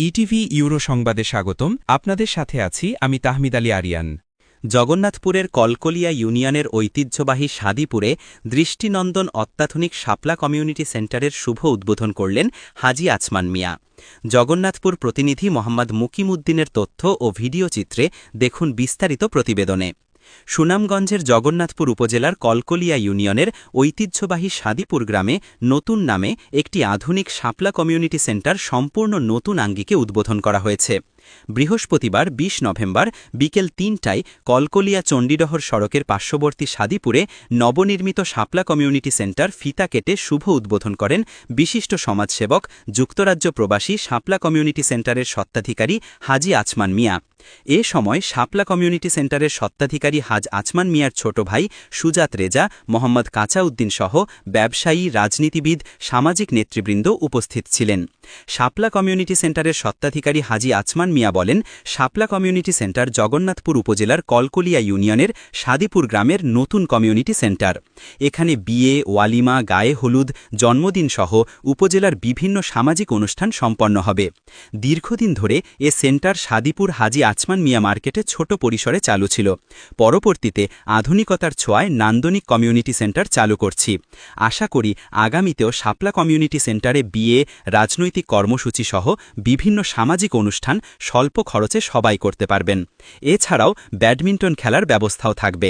ETV euro সংবাদে স্বাগতম। আপনাদের সাথে আছি আমি তাহমিদ আলী আরিয়ান। জগন্নাথপুরের কলকলিয়া ইউনিয়নের ঐতিহ্যবাহী সাদিপুরে দৃষ্টিনন্দন অত্যাধুনিক শাপলা কমিউনিটি সেন্টারের শুভ উদ্বোধন করলেন হাজী আচমান মিয়া। জগন্নাথপুর প্রতিনিধি মোহাম্মদ মুকিমউদ্দিনের তথ্য ও ভিডিও চিত্রে দেখুন বিস্তারিত প্রতিবেদনে। সুনামগঞ্জের জগন্নাথপুর উপজেলার কলকলিয়া ইউনিয়নের ঐতিহ্যবাহী সাদিপুর গ্রামে নতুন নামে একটি আধুনিক শাপলা কমিউনিটি সেন্টার সম্পূর্ণ নতুন আঙ্গিকে উদ্বোধন করা হয়েছে। বৃহস্পতিবার ২০ নভেম্বর বিকেল ৩টায় কলকলিয়া চণ্ডীডহর সড়কের পার্শ্ববর্তী সাদিপুরে নবনির্মিত শাপলা কমিউনিটি সেন্টার ফিতা কেটে শুভ উদ্বোধন করেন বিশিষ্ট সমাজসেবক, যুক্তরাজ্য প্রবাসী শাপলা কমিউনিটি সেন্টারের স্বত্বাধিকারী হাজী আচমান মিয়া। এ সময় শাপলা কমিউনিটি সেন্টারের স্বত্বাধিকারী হাজ আচমান মিয়ার ছোট ভাই সুজাত রেজা, মোহাম্মদ কাঁচাউদ্দিন সহ ব্যবসায়ী, রাজনীতিবিদ, সামাজিক নেতৃবৃন্দ উপস্থিত ছিলেন। শাপলা কমিউনিটি সেন্টারের স্বত্বাধিকারী হাজী আচমান মিয়া বলেন, শাপলা কমিউনিটি সেন্টার জগন্নাথপুর উপজেলার কলকলিয়া ইউনিয়নের সাদিপুর গ্রামের নতুন কমিউনিটি সেন্টার। এখানে বিয়ে, ওয়ালিমা, গায়ে হলুদ, জন্মদিন সহ উপজেলার বিভিন্ন সামাজিক অনুষ্ঠান সম্পন্ন হবে। দীর্ঘদিন ধরে এ সেন্টার সাদিপুর হাজী আচমান মিয়া মার্কেটে ছোট পরিসরে চালু ছিল। পরবর্তীতে আধুনিকতার ছোঁয়ায় নান্দনিক কমিউনিটি সেন্টার চালু করছি। আশা করি আগামীতেও শাপলা কমিউনিটি সেন্টারে বিয়ে, রাজনৈতিক কর্মসূচি সহ বিভিন্ন সামাজিক অনুষ্ঠান স্বল্প খরচে সবাই করতে পারবেন। এছাড়াও ব্যাডমিন্টন খেলার ব্যবস্থাও থাকবে।